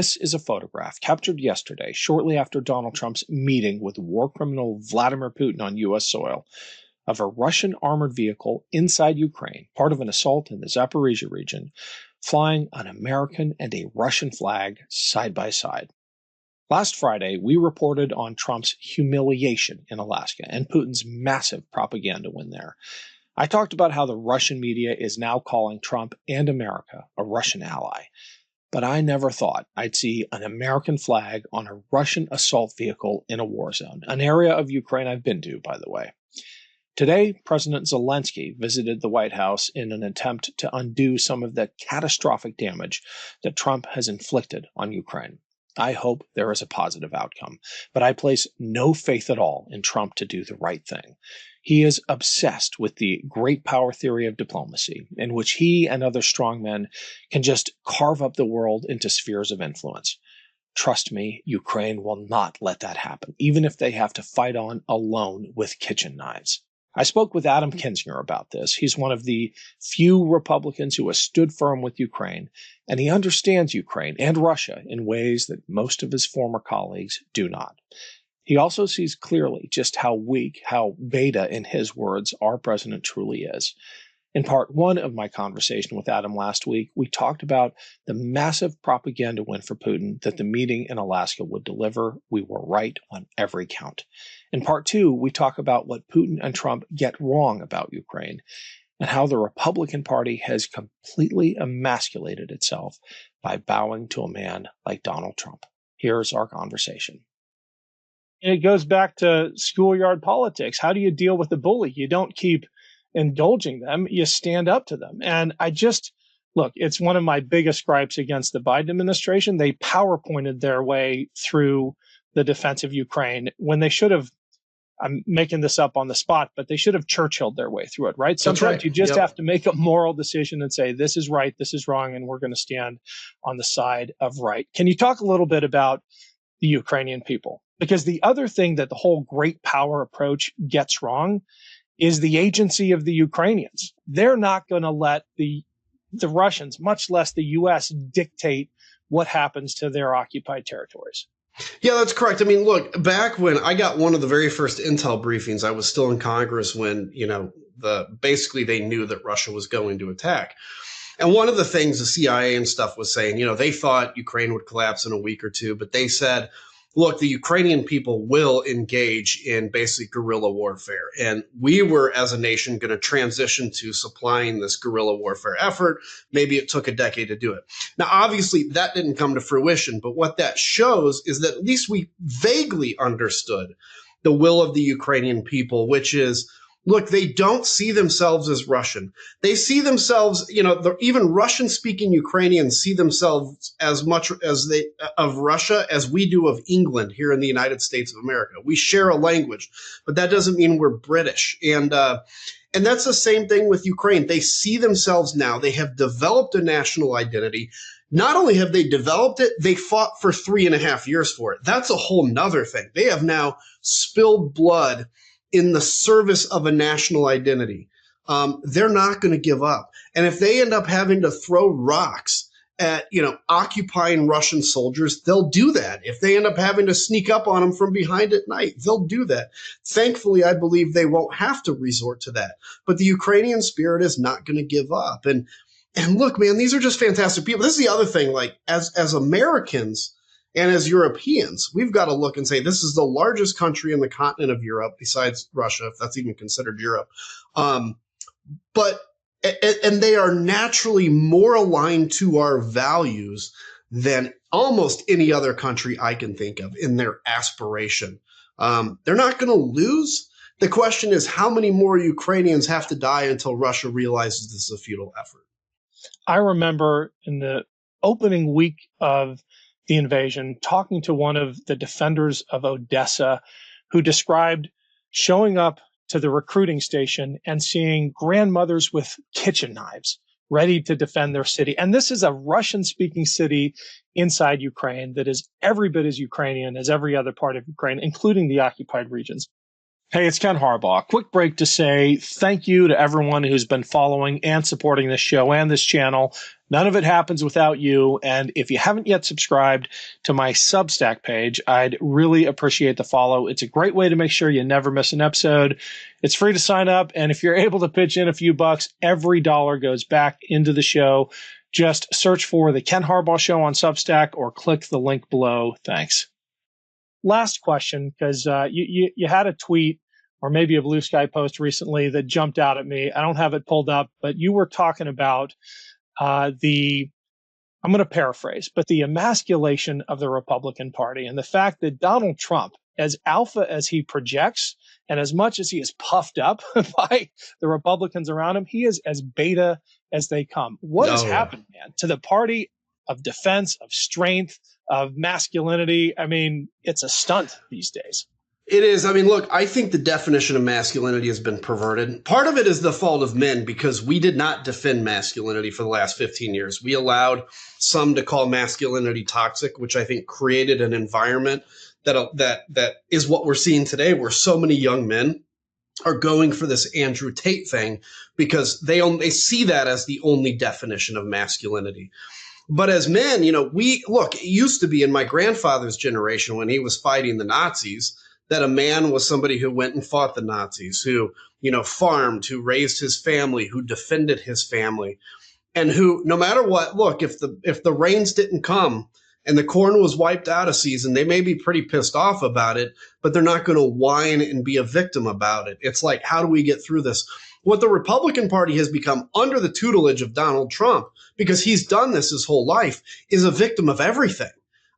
This is a photograph captured yesterday, shortly after Donald Trump's meeting with war criminal Vladimir Putin on U.S. soil, of a Russian armored vehicle inside Ukraine, part of an assault in the Zaporizhia region, flying an American and a Russian flag side by side. Last Friday, we reported on Trump's humiliation in Alaska and Putin's massive propaganda win there. I talked about how the Russian media is now calling Trump and America a Russian ally. But I never thought I'd see an American flag on a Russian assault vehicle in a war zone, an area of Ukraine I've been to, by the way. Today, President Zelensky visited the White House in an attempt to undo some of the catastrophic damage that Trump has inflicted on Ukraine. I hope there is a positive outcome, but I place no faith at all in Trump to do the right thing. He is obsessed with the great power theory of diplomacy, in which he and other strongmen can just carve up the world into spheres of influence. Trust me, Ukraine will not let that happen, even if they have to fight on alone with kitchen knives. I spoke with Adam Kinzinger about this. He's one of the few Republicans who has stood firm with Ukraine, and he understands Ukraine and Russia in ways that most of his former colleagues do not. He also sees clearly just how weak, how beta, in his words, our president truly is. In part one of my conversation with Adam last week, we talked about the massive propaganda win for Putin that the meeting in Alaska would deliver. We were right on every count. In part two, we talk about what Putin and Trump get wrong about Ukraine and how the Republican Party has completely emasculated itself by bowing to a man like Donald Trump. Here's our conversation. And it goes back to schoolyard politics. How do you deal with the bully? You don't keep indulging them, you stand up to them. And look, it's one of my biggest gripes against the Biden administration. They PowerPointed their way through the defense of Ukraine when they should have, I'm making this up on the spot, but they should have Churchilled their way through it, right? Sometimes you just have to make a moral decision and say, this is right, this is wrong, and we're going to stand on the side of right. Can you talk a little bit about the Ukrainian people? Because the other thing that the whole great power approach gets wrong is the agency of the Ukrainians. They're not going to let the Russians, much less the U.S., dictate what happens to their occupied territories. Yeah, that's correct. I mean, look, back when I got one of the very first intel briefings, I was still in Congress when, basically they knew that Russia was going to attack. And one of the things the CIA and stuff was saying, they thought Ukraine would collapse in a week or two, but they said, look, the Ukrainian people will engage in basic guerrilla warfare. And we were, as a nation, going to transition to supplying this guerrilla warfare effort. Maybe it took a decade to do it. Now, obviously, that didn't come to fruition. But what that shows is that at least we vaguely understood the will of the Ukrainian people, which is, look, they don't see themselves as Russian. They see themselves, even Russian-speaking Ukrainians see themselves as much as of Russia as we do of England here in the United States of America. We share a language, but that doesn't mean we're British. And that's the same thing with Ukraine. They see themselves now. They have developed a national identity. Not only have they developed it, they fought for 3.5 years for it. That's a whole nother thing. They have now spilled blood in the service of a national identity. They're not going to give up. And if they end up having to throw rocks at, occupying Russian soldiers, they'll do that. If they end up having to sneak up on them from behind at night, they'll do that. Thankfully, I believe they won't have to resort to that. But the Ukrainian spirit is not going to give up. And look, man, these are just fantastic people. This is the other thing, like as Americans, and as Europeans, we've got to look and say, this is the largest country in the continent of Europe, besides Russia, if that's even considered Europe. And they are naturally more aligned to our values than almost any other country I can think of in their aspiration. They're not going to lose. The question is, how many more Ukrainians have to die until Russia realizes this is a futile effort? I remember in the opening week of the invasion, talking to one of the defenders of Odessa who described showing up to the recruiting station and seeing grandmothers with kitchen knives ready to defend their city. And this is a Russian-speaking city inside Ukraine that is every bit as Ukrainian as every other part of Ukraine, including the occupied regions. Hey, it's Ken Harbaugh. Quick break to say thank you to everyone who's been following and supporting this show and this channel. None of it happens without you. And if you haven't yet subscribed to my Substack page, I'd really appreciate the follow. It's a great way to make sure you never miss an episode. It's free to sign up. And if you're able to pitch in a few bucks, every dollar goes back into the show. Just search for The Ken Harbaugh Show on Substack or click the link below. Thanks. Last question, because you had a tweet or maybe a Blue Sky post recently that jumped out at me. I don't have it pulled up, but you were talking about I'm going to paraphrase, but the emasculation of the Republican Party and the fact that Donald Trump, as alpha as he projects and as much as he is puffed up by the Republicans around him, he is as beta as they come. What has happened, man, to the party of defense, of strength, of masculinity? I mean, it's a stunt these days. It is. I mean, look, I think the definition of masculinity has been perverted. Part of it is the fault of men because we did not defend masculinity for the last 15 years. We allowed some to call masculinity toxic, which I think created an environment that is what we're seeing today, where so many young men are going for this Andrew Tate thing because they see that as the only definition of masculinity. But as men, it used to be in my grandfather's generation when he was fighting the Nazis that a man was somebody who went and fought the Nazis, who, farmed, who raised his family, who defended his family, and who, no matter what, look, if the rains didn't come and the corn was wiped out of season, they may be pretty pissed off about it, but they're not going to whine and be a victim about it. It's like, how do we get through this? What the Republican Party has become under the tutelage of Donald Trump, because he's done this his whole life, is a victim of everything.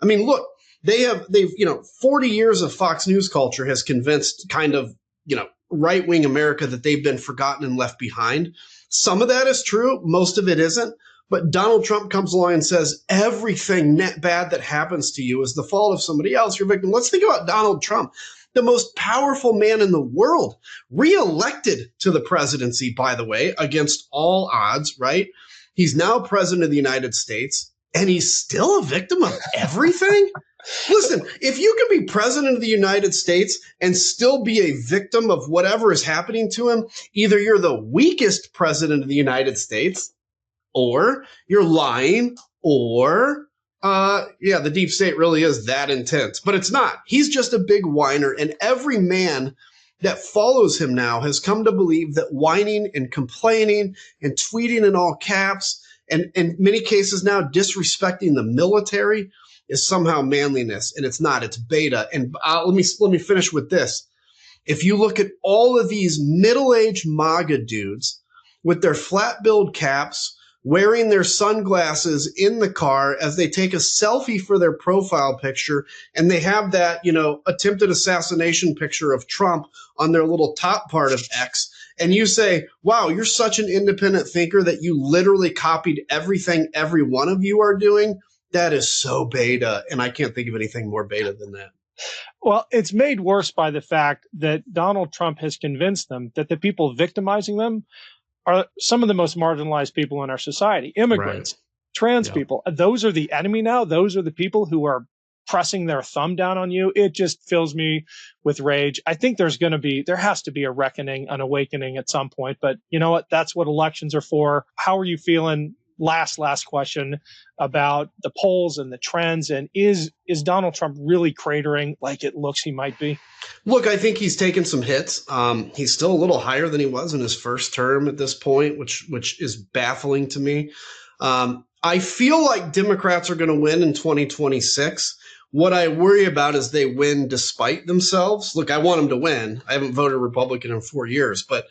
I mean, look, they've 40 years of Fox News culture has convinced kind of, right-wing America that they've been forgotten and left behind. Some of that is true. Most of it isn't. But Donald Trump comes along and says everything bad that happens to you is the fault of somebody else. You're a victim. Let's think about Donald Trump, the most powerful man in the world, reelected to the presidency, by the way, against all odds, right? He's now president of the United States, and he's still a victim of everything? Listen, if you can be president of the United States and still be a victim of whatever is happening to him, either you're the weakest president of the United States, or you're lying, or, the deep state really is that intense. But it's not. He's just a big whiner, and every man that follows him now has come to believe that whining and complaining and tweeting in all caps, and in many cases now disrespecting the military, is somehow manliness, and it's not. It's beta. And let me finish with this. If you look at all of these middle-aged MAGA dudes with their flat-billed caps, wearing their sunglasses in the car as they take a selfie for their profile picture, and they have that, attempted assassination picture of Trump on their little top part of X, and you say, wow, you're such an independent thinker that you literally copied everything every one of you are doing. That is so beta, and I can't think of anything more beta than that. Well, it's made worse by the fact that Donald Trump has convinced them that the people victimizing them are some of the most marginalized people in our society. Immigrants, trans people. Those are the enemy now. Those are the people who are pressing their thumb down on you. It just fills me with rage. I think there has to be a reckoning, an awakening at some point. But you know what? That's what elections are for. How are you feeling? Last question about the polls and the trends, and is Donald Trump really cratering like it looks he might be? Look, I think he's taken some hits. He's still a little higher than he was in his first term at this point, which is baffling to me. I feel like Democrats are going to win in 2026. What I worry about is they win despite themselves. Look, I want them to win. I haven't voted Republican in 4 years, but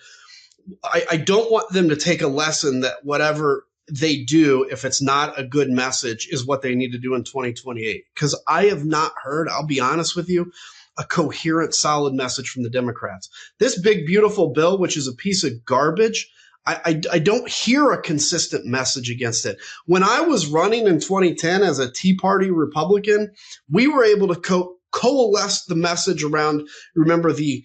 I don't want them to take a lesson that whatever they do, if it's not a good message, is what they need to do in 2028. Because I have not heard, I'll be honest with you, a coherent, solid message from the Democrats. This big, beautiful bill, which is a piece of garbage, I don't hear a consistent message against it. When I was running in 2010 as a Tea Party Republican, we were able to coalesce the message around, remember, the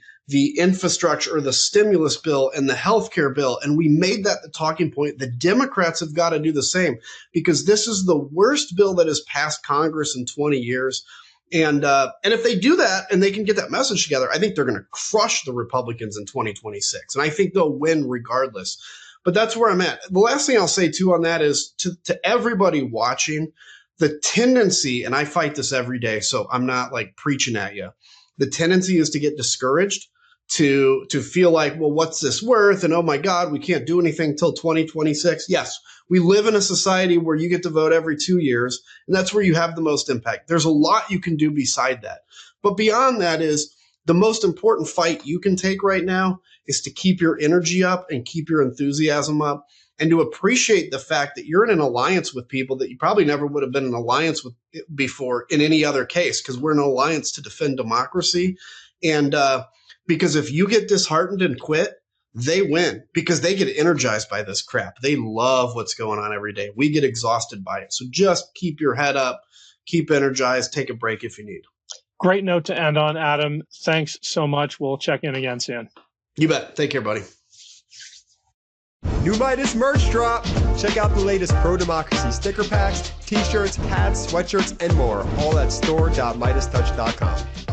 infrastructure or the stimulus bill and the healthcare bill. And we made that the talking point. The Democrats have got to do the same, because this is the worst bill that has passed Congress in 20 years. And if they do that and they can get that message together, I think they're going to crush the Republicans in 2026. And I think they'll win regardless. But that's where I'm at. The last thing I'll say, too, on that is to everybody watching, the tendency, and I fight this every day, so I'm not like preaching at you. The tendency is to get discouraged, to feel like, well, what's this worth? And oh my God, we can't do anything till 2026. Yes, we live in a society where you get to vote every 2 years, and that's where you have the most impact. There's a lot you can do beside that. But beyond that is the most important fight you can take right now is to keep your energy up and keep your enthusiasm up, and to appreciate the fact that you're in an alliance with people that you probably never would have been in an alliance with before in any other case, because we're in an alliance to defend democracy. And because if you get disheartened and quit, they win because they get energized by this crap. They love what's going on every day. We get exhausted by it. So just keep your head up, keep energized, take a break if you need. Great note to end on, Adam. Thanks so much. We'll check in again soon. You bet. Take care, buddy. New Midas merch drop. Check out the latest pro-democracy sticker packs, t-shirts, hats, sweatshirts, and more. All at store.midastouch.com.